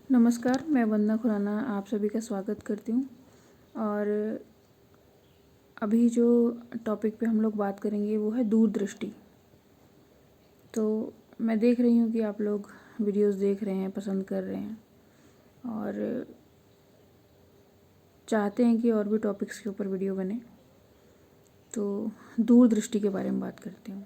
नमस्कार, मैं वंदना खुराना आप सभी का स्वागत करती हूँ। और अभी जो टॉपिक पे हम लोग बात करेंगे वो है दूरदृष्टि। तो मैं देख रही हूँ कि आप लोग वीडियोस देख रहे हैं, पसंद कर रहे हैं और चाहते हैं कि और भी टॉपिक्स के ऊपर वीडियो बने। तो दूरदृष्टि के बारे में बात करती हूँ।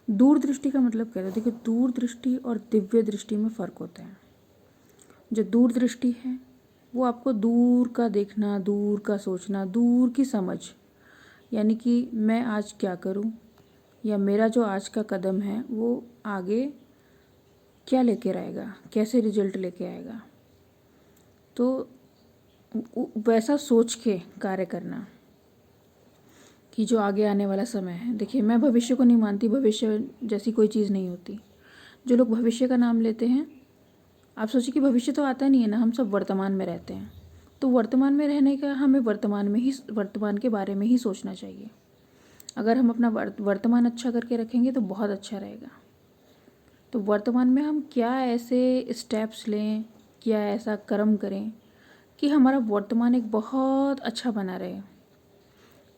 दूरदृष्टि का मतलब क्या है? देखिए, दूरदृष्टि और दिव्य दृष्टि में फ़र्क होता है। जो दूरदृष्टि है वो आपको दूर का देखना, दूर का सोचना, दूर की समझ, यानी कि मैं आज क्या करूं या मेरा जो आज का कदम है वो आगे क्या लेकर आएगा, कैसे रिजल्ट लेके आएगा, तो वैसा सोच के कार्य करना कि जो आगे आने वाला समय है। देखिए, मैं भविष्य को नहीं मानती, भविष्य जैसी कोई चीज़ नहीं होती। जो लोग भविष्य का नाम लेते हैं, आप सोचिए कि भविष्य तो आता नहीं है ना, हम सब वर्तमान में रहते हैं। तो वर्तमान में रहने का हमें वर्तमान के बारे में ही सोचना चाहिए। अगर हम अपना वर्तमान अच्छा करके रखेंगे तो बहुत अच्छा रहेगा। तो वर्तमान में हम क्या ऐसे स्टेप्स लें, क्या ऐसा कर्म करें कि हमारा वर्तमान एक बहुत अच्छा बना रहे।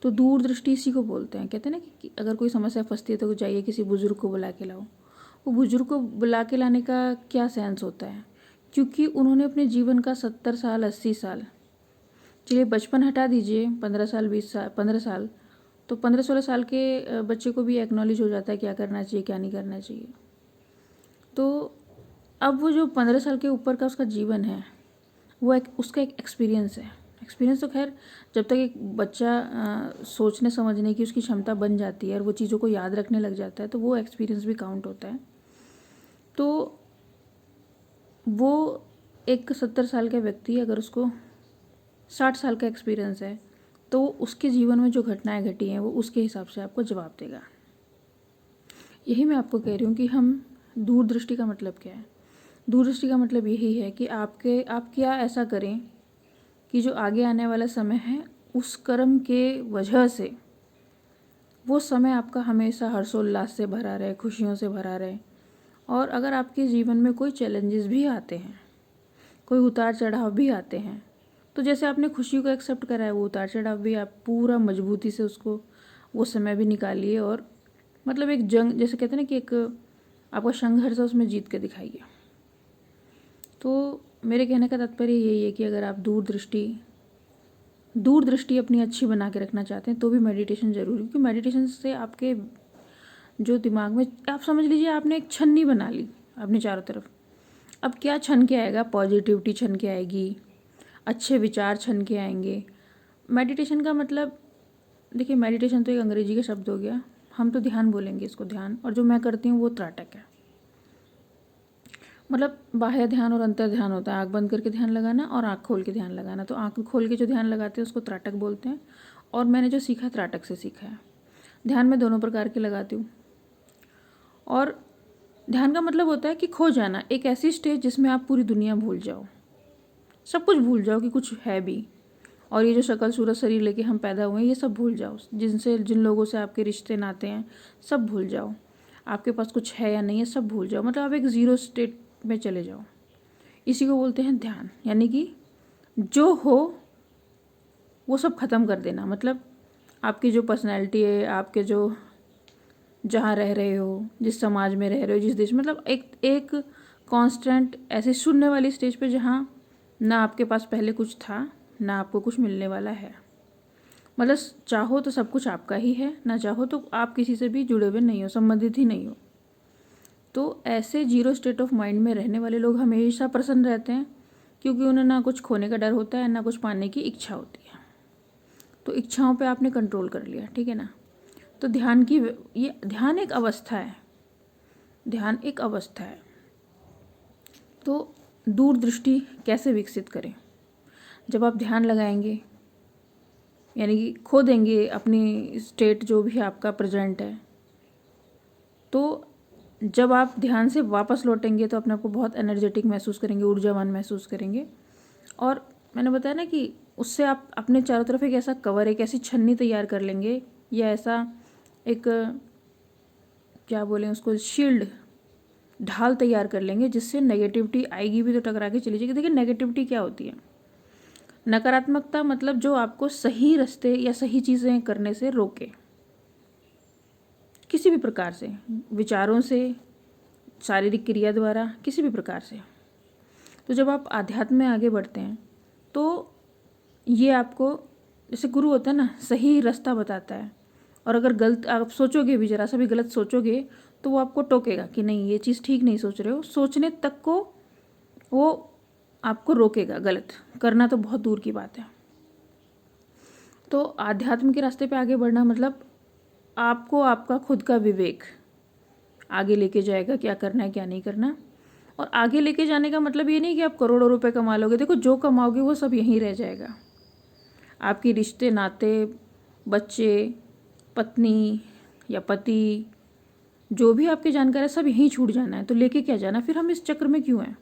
तो दूरदृष्टि इसी को बोलते हैं। कहते हैं ना कि अगर कोई समस्या फंसती है तो जाइए किसी बुज़ुर्ग को बुला के लाओ। वो बुज़ुर्ग को बुला के लाने का क्या सेंस होता है? क्योंकि उन्होंने अपने जीवन का 70 साल, 80 साल, चलिए बचपन हटा दीजिए, 15 साल, 20 साल, 15 साल, तो 15-16 साल के बच्चे को भी एक्नॉलेज हो जाता है क्या करना चाहिए, क्या नहीं करना चाहिए। तो अब वो जो 15 साल के ऊपर का उसका जीवन है, वो उसका एक एक्सपीरियंस है। एक्सपीरियंस तो खैर जब तक एक बच्चा सोचने समझने की उसकी क्षमता बन जाती है और वो चीज़ों को याद रखने लग जाता है, तो वो एक्सपीरियंस भी काउंट होता है। तो वो एक 70 साल का व्यक्ति, अगर उसको 60 साल का एक्सपीरियंस है, तो उसके जीवन में जो घटनाएं घटी हैं वो उसके हिसाब से आपको जवाब देगा। यही मैं आपको कह रही हूँ कि हम दूरदृष्टि का मतलब क्या है। दूरदृष्टि का मतलब यही है कि आप क्या ऐसा करें कि जो आगे आने वाला समय है उस कर्म के वजह से वो समय आपका हमेशा हर्षोल्लास से भरा रहे, खुशियों से भरा रहे। और अगर आपके जीवन में कोई चैलेंजेस भी आते हैं, कोई उतार चढ़ाव भी आते हैं, तो जैसे आपने खुशी को एक्सेप्ट करा है, वो उतार चढ़ाव भी आप पूरा मजबूती से उसको वो समय भी निकालिए। और मतलब एक जंग, जैसे कहते हैं ना कि एक आपका संघर्ष है, उसमें जीत के दिखाइए। तो मेरे कहने का तात्पर्य यही है कि अगर आप दूरदृष्टि अपनी अच्छी बना के रखना चाहते हैं तो भी मेडिटेशन ज़रूरी, क्योंकि मेडिटेशन से आपके जो दिमाग में, आप समझ लीजिए आपने एक छन्नी बना ली अपने चारों तरफ। अब क्या छन के आएगा? पॉजिटिविटी छन के आएगी, अच्छे विचार छन के आएंगे। मेडिटेशन का मतलब, देखिए मेडिटेशन तो एक अंग्रेजी का शब्द हो गया, हम तो ध्यान बोलेंगे इसको, ध्यान। और जो मैं करती हूँ वो त्राटक है। मतलब बाह्य ध्यान और अंतर ध्यान होता है, आँख बंद करके ध्यान लगाना और आँख खोल के ध्यान लगाना। तो आँख खोल के जो ध्यान लगाते हैं उसको त्राटक बोलते हैं, और मैंने जो सीखा त्राटक से सीखा है। ध्यान में दोनों प्रकार के लगाती हूँ। और ध्यान का मतलब होता है कि खो जाना, एक ऐसी स्टेज जिसमें आप पूरी दुनिया भूल जाओ, सब कुछ भूल जाओ कि कुछ है भी। और ये जो शक्ल सूरत शरीर लेके हम पैदा हुए हैं ये सब भूल जाओ, जिन लोगों से आपके रिश्ते नाते हैं सब भूल जाओ, आपके पास कुछ है या नहीं है सब भूल जाओ। मतलब आप एक ज़ीरो स्टेट में चले जाओ। इसी को बोलते हैं ध्यान। यानी कि जो हो वो सब ख़त्म कर देना। मतलब आपकी जो पर्सनैलिटी है, आपके जो जहाँ रह रहे हो, जिस समाज में रह रहे हो, जिस देश, मतलब एक कांस्टेंट ऐसे शून्य वाली स्टेज पे जहाँ ना आपके पास पहले कुछ था ना आपको कुछ मिलने वाला है। मतलब चाहो तो सब कुछ आपका ही है, ना चाहो तो आप किसी से भी जुड़े हुए नहीं हो, संबंधित ही नहीं हो। तो ऐसे जीरो स्टेट ऑफ माइंड में रहने वाले लोग हमेशा प्रसन्न रहते हैं, क्योंकि उन्हें ना कुछ खोने का डर होता है ना कुछ पाने की इच्छा होती है। तो इच्छाओं पे आपने कंट्रोल कर लिया, ठीक है ना। तो ये ध्यान एक अवस्था है, ध्यान एक अवस्था है। तो दूरदृष्टि कैसे विकसित करें? जब आप ध्यान लगाएंगे, यानी कि खो देंगे अपनी स्टेट जो भी आपका प्रेजेंट है, तो जब आप ध्यान से वापस लौटेंगे तो अपने आप को बहुत एनर्जेटिक महसूस करेंगे, ऊर्जावान महसूस करेंगे। और मैंने बताया ना कि उससे आप अपने चारों तरफ एक ऐसा कवर, एक ऐसी छन्नी तैयार कर लेंगे, या ऐसा एक, क्या बोलें उसको, शील्ड, ढाल तैयार कर लेंगे जिससे नेगेटिविटी आएगी भी तो टकरा के चली जाएगी। देखिए नेगेटिविटी क्या होती है, नकारात्मकता मतलब जो आपको सही रास्ते या सही चीज़ें करने से रोके, किसी भी प्रकार से, विचारों से, शारीरिक क्रिया द्वारा, किसी भी प्रकार से। तो जब आप आध्यात्म में आगे बढ़ते हैं तो ये आपको, जैसे गुरु होता है ना, सही रास्ता बताता है, और अगर गलत आप सोचोगे भी, जरा सा भी गलत सोचोगे तो वो आपको टोकेगा कि नहीं ये चीज़ ठीक नहीं सोच रहे हो, सोचने तक को वो आपको रोकेगा, गलत करना तो बहुत दूर की बात है। तो आध्यात्म के रास्ते पे आगे बढ़ना मतलब आपको आपका खुद का विवेक आगे लेके जाएगा, क्या करना है क्या नहीं करना। और आगे लेके जाने का मतलब ये नहीं कि आप करोड़ों रुपए कमा लोगे, देखो जो कमाओगे वो सब यहीं रह जाएगा। आपके रिश्ते नाते, बच्चे, पत्नी या पति, जो भी आपकी जानकारी है सब यहीं छूट जाना है। तो लेके क्या जाना, फिर हम इस चक्र में क्यों हैं?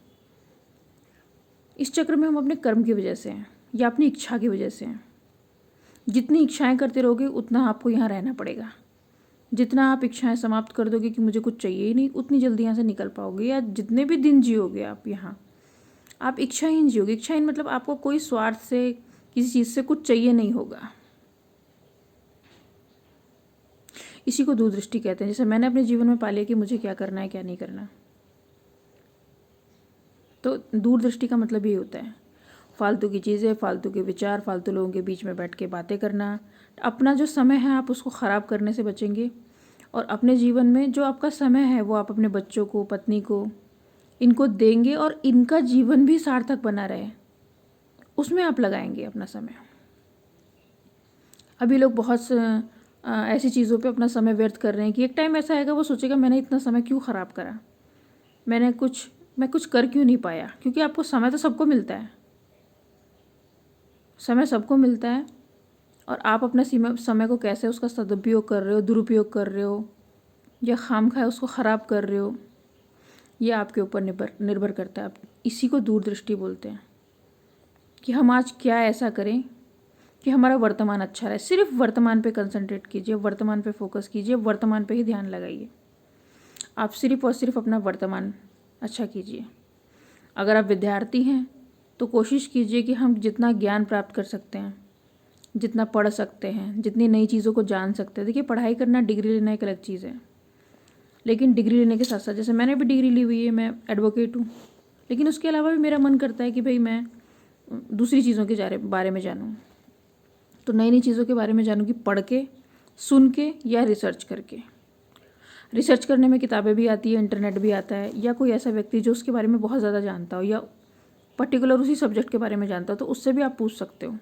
इस चक्र में हम अपने कर्म की वजह से हैं या अपनी इच्छा की वजह से हैं। जितनी इच्छाएं करते रहोगे उतना आपको यहाँ रहना पड़ेगा। जितना आप इच्छाएं समाप्त कर दोगे कि मुझे कुछ चाहिए ही नहीं, उतनी जल्दी यहाँ से निकल पाओगे। या जितने भी दिन जियोगे आप यहाँ, आप इच्छाहीन जियोगे। इच्छाहीन मतलब आपको कोई स्वार्थ से, किसी चीज़ से कुछ चाहिए नहीं होगा। इसी को दूरदृष्टि कहते हैं। जैसे मैंने अपने जीवन में पा लिया कि मुझे क्या करना है क्या नहीं करना। तो दूरदृष्टि का मतलब ये होता है, फालतू की चीज़ें, फालतू के विचार, फालतू लोगों के बीच में बैठ के बातें करना। अपना जो समय है आप उसको ख़राब करने से बचेंगे, और अपने जीवन में जो आपका समय है वो आप अपने बच्चों को, पत्नी को, इनको देंगे, और इनका जीवन भी सार्थक बना रहे उसमें आप लगाएंगे अपना समय। अभी लोग बहुत ऐसी चीज़ों पे अपना समय व्यर्थ कर रहे हैं कि एक टाइम ऐसा आएगा वो सोचेगा मैंने इतना समय क्यों ख़राब करा, मैं कुछ कर क्यों नहीं पाया। क्योंकि आपको समय तो सबको मिलता है, समय सबको मिलता है, और आप अपने समय को कैसे उसका सदुपयोग कर रहे हो, दुरुपयोग कर रहे हो, या खामखा उसको ख़राब कर रहे हो, ये आपके ऊपर निर्भर करता है। इसी को दूरदृष्टि बोलते हैं कि हम आज क्या ऐसा करें कि हमारा वर्तमान अच्छा रहे। सिर्फ वर्तमान पे कंसंट्रेट कीजिए, वर्तमान पे फोकस कीजिए, वर्तमान पे ही ध्यान लगाइए। आप सिर्फ और सिर्फ अपना वर्तमान अच्छा कीजिए। अगर आप विद्यार्थी हैं तो कोशिश कीजिए कि हम जितना ज्ञान प्राप्त कर सकते हैं, जितना पढ़ सकते हैं, जितनी नई चीज़ों को जान सकते हैं। देखिए पढ़ाई करना, डिग्री लेना एक अलग चीज़ है, लेकिन डिग्री लेने के साथ साथ, जैसे मैंने भी डिग्री ली हुई है, मैं एडवोकेट हूँ, लेकिन उसके अलावा भी मेरा मन करता है कि भाई मैं दूसरी चीज़ों के बारे में जानूँ। तो नई नई चीज़ों के बारे में जानूँगी पढ़ के, सुन के, या रिसर्च करके। रिसर्च करने में किताबें भी आती है, इंटरनेट भी आता है, या कोई ऐसा व्यक्ति जो उसके बारे में बहुत ज़्यादा जानता हो या पर्टिकुलर उसी सब्जेक्ट के बारे में जानता हो, तो उससे भी आप पूछ सकते हो।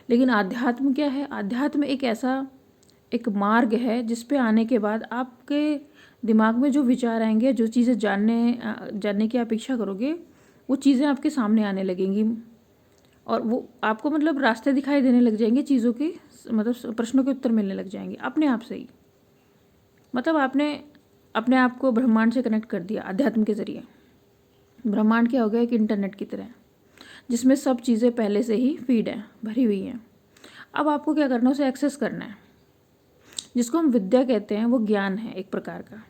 लेकिन आध्यात्म क्या है? आध्यात्म एक मार्ग है जिस पे आने के बाद आपके दिमाग में जो विचार आएंगे, जो चीज़ें जानने की अपेक्षा करोगे, वो चीज़ें आपके सामने आने लगेंगी, और वो आपको मतलब रास्ते दिखाई देने लग जाएंगे, चीज़ों के मतलब प्रश्नों के उत्तर मिलने लग जाएंगे अपने आप से ही। मतलब आपने अपने आप को ब्रह्मांड से कनेक्ट कर दिया अध्यात्म के ज़रिए। ब्रह्मांड क्या हो गया? एक इंटरनेट की तरह, जिसमें सब चीज़ें पहले से ही फीड है, भरी हुई हैं। अब आपको क्या करना है? उसे एक्सेस करना है। जिसको हम विद्या कहते हैं वो ज्ञान है एक प्रकार का।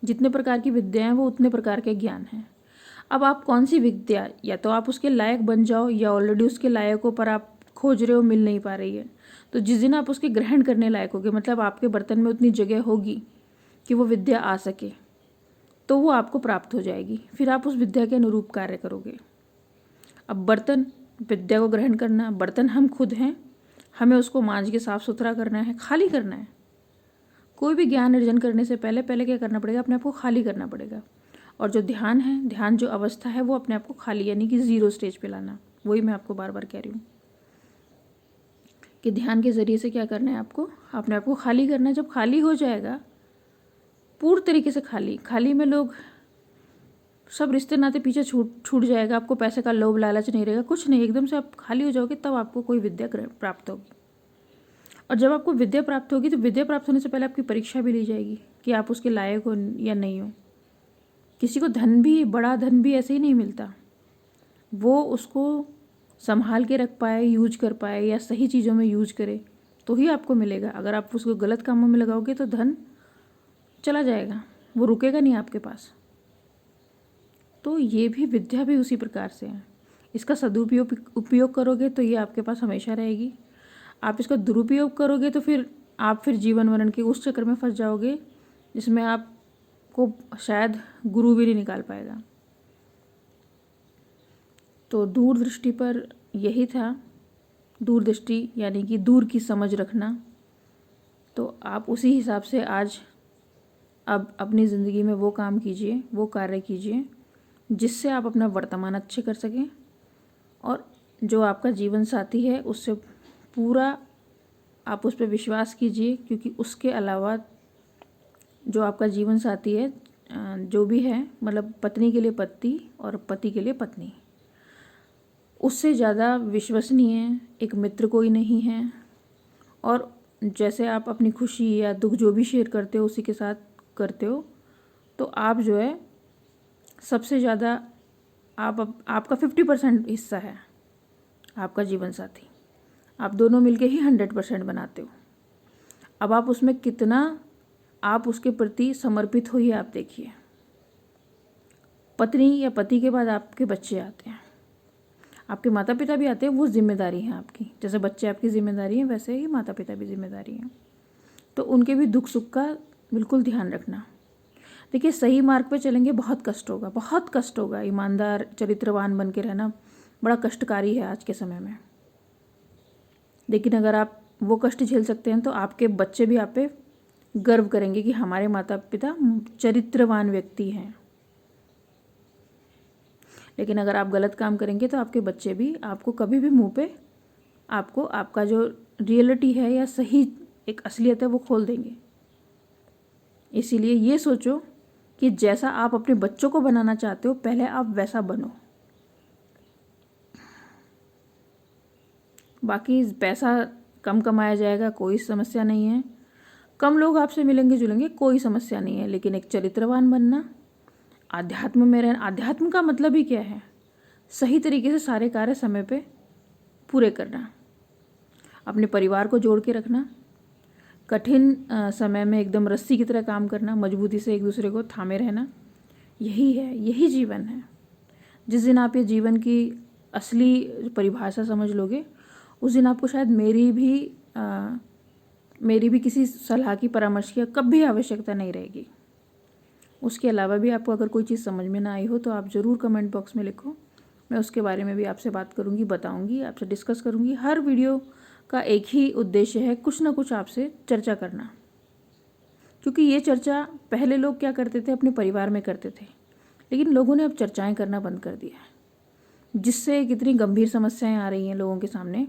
जितने प्रकार की विद्या हैं वो उतने प्रकार के ज्ञान हैं। अब आप कौन सी विद्या, या तो आप उसके लायक बन जाओ, या ऑलरेडी उसके लायक हो पर आप खोज रहे हो, मिल नहीं पा रही है। तो जिस दिन आप उसके ग्रहण करने लायक होगे, मतलब आपके बर्तन में उतनी जगह होगी कि वो विद्या आ सके, तो वो आपको प्राप्त हो जाएगी। फिर आप उस विद्या के अनुरूप कार्य करोगे। अब बर्तन, विद्या को ग्रहण करना, बर्तन हम खुद हैं, हमें उसको मांज के साफ सुथरा करना है, खाली करना है। कोई भी ज्ञान अर्जन करने से पहले क्या करना पड़ेगा? अपने आप को खाली करना पड़ेगा। और जो ध्यान है, ध्यान जो अवस्था है, वो अपने आप को खाली, यानी कि 0 स्टेज पे लाना। वही मैं आपको बार बार कह रही हूँ कि ध्यान के ज़रिए से क्या करना है? आपको अपने आप को खाली करना है। जब खाली हो जाएगा, पूर्ण तरीके से खाली में लोग सब रिश्ते नाते पीछे छूट जाएगा। आपको पैसे का लोभ लालच नहीं रहेगा, कुछ नहीं, एकदम से आप खाली हो जाओगे, तब आपको कोई विद्या प्राप्त होगी। और जब आपको विद्या प्राप्त होगी तो विद्या प्राप्त होने से पहले आपकी परीक्षा भी ली जाएगी कि आप उसके लायक हो या नहीं हो। किसी को धन भी, बड़ा धन भी ऐसे ही नहीं मिलता, वो उसको संभाल के रख पाए, यूज कर पाए, या सही चीज़ों में यूज करे तो ही आपको मिलेगा। अगर आप उसको गलत कामों में लगाओगे तो धन चला जाएगा, वो रुकेगा नहीं आपके पास। तो ये भी विद्या भी उसी प्रकार से है। इसका उपयोग करोगे तो ये आपके पास हमेशा रहेगी। आप इसका दुरुपयोग करोगे तो फिर आप जीवन मरण के उस चक्कर में फंस जाओगे जिसमें आपको शायद गुरु भी नहीं निकाल पाएगा। तो दूरदृष्टि पर यही था, दूरदृष्टि यानी कि दूर की समझ रखना। तो आप उसी हिसाब से आज अब अपनी ज़िंदगी में वो काम कीजिए, वो कार्य कीजिए जिससे आप अपना वर्तमान अच्छे कर सकें, और जो आपका जीवन साथी है उससे पूरा आप उस पर विश्वास कीजिए, क्योंकि उसके अलावा जो आपका जीवन साथी है, जो भी है, मतलब पत्नी के लिए पति और पति के लिए पत्नी, उससे ज़्यादा विश्वसनीय एक मित्र कोई नहीं है। और जैसे आप अपनी खुशी या दुख जो भी शेयर करते हो उसी के साथ करते हो, तो आप जो है सबसे ज़्यादा आपका 50% हिस्सा है आपका जीवन साथी। आप दोनों मिलके ही 100% बनाते हो। अब आप उसमें कितना आप उसके प्रति समर्पित हो, ये आप देखिए। पत्नी या पति के बाद आपके बच्चे आते हैं, आपके माता पिता भी आते हैं, वो जिम्मेदारी है आपकी। जैसे बच्चे आपकी जिम्मेदारी हैं वैसे ही माता पिता भी जिम्मेदारी हैं। तो उनके भी दुख सुख का बिल्कुल ध्यान रखना। देखिए, सही मार्ग पे चलेंगे बहुत कष्ट होगा, बहुत कष्ट होगा। ईमानदार चरित्रवान बन के रहना बड़ा कष्टकारी है आज के समय में। लेकिन अगर आप वो कष्ट झेल सकते हैं तो आपके बच्चे भी आप पे गर्व करेंगे कि हमारे माता पिता चरित्रवान व्यक्ति हैं। लेकिन अगर आप गलत काम करेंगे तो आपके बच्चे भी आपको कभी भी मुंह पे आपको आपका जो रियलिटी है या सही एक असलियत है वो खोल देंगे। इसीलिए ये सोचो कि जैसा आप अपने बच्चों को बनाना चाहते हो पहले आप वैसा बनो। बाकी पैसा कम कमाया जाएगा, कोई समस्या नहीं है। कम लोग आपसे मिलेंगे जुलेंगे, कोई समस्या नहीं है। लेकिन एक चरित्रवान बनना, आध्यात्म में रहना। आध्यात्म का मतलब ही क्या है? सही तरीके से सारे कार्य समय पे पूरे करना, अपने परिवार को जोड़ के रखना, कठिन समय में एकदम रस्सी की तरह काम करना, मजबूती से एक दूसरे को थामे रहना। यही है, यही जीवन है। जिस दिन आप ये जीवन की असली परिभाषा समझ लोगे उस दिन आपको शायद मेरी भी किसी सलाह की परामर्श की कभी आवश्यकता नहीं रहेगी। उसके अलावा भी आपको अगर कोई चीज़ समझ में ना आई हो तो आप ज़रूर कमेंट बॉक्स में लिखो। मैं उसके बारे में भी आपसे बात करूँगी, बताऊँगी, आपसे डिस्कस करूँगी। हर वीडियो का एक ही उद्देश्य है, कुछ ना कुछ आपसे चर्चा करना। क्योंकि ये चर्चा पहले लोग क्या करते थे, अपने परिवार में करते थे, लेकिन लोगों ने अब चर्चाएं करना बंद कर दिया है, जिससे कितनी गंभीर समस्याएं आ रही हैं लोगों के सामने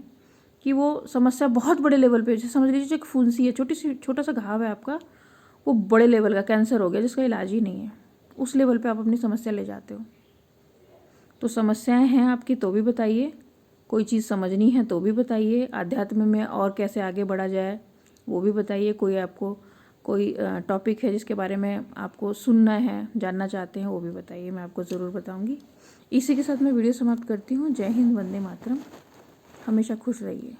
कि वो समस्या बहुत बड़े लेवल पे, जैसे समझ लीजिए एक फुंसी है, छोटा सा घाव है आपका, वो बड़े लेवल का कैंसर हो गया जिसका इलाज ही नहीं है। उस लेवल पे आप अपनी समस्या ले जाते हो। तो समस्याएं हैं आपकी तो भी बताइए, कोई चीज़ समझनी है तो भी बताइए, आध्यात्म में और कैसे आगे बढ़ा जाए वो भी बताइए। कोई टॉपिक है जिसके बारे में आपको सुनना है, जानना चाहते हैं, वो भी बताइए, मैं आपको ज़रूर बताऊंगी। इसी के साथ मैं वीडियो समाप्त करती हूँ। जय हिंद, वंदे मातरम। हमेशा खुश रहिए।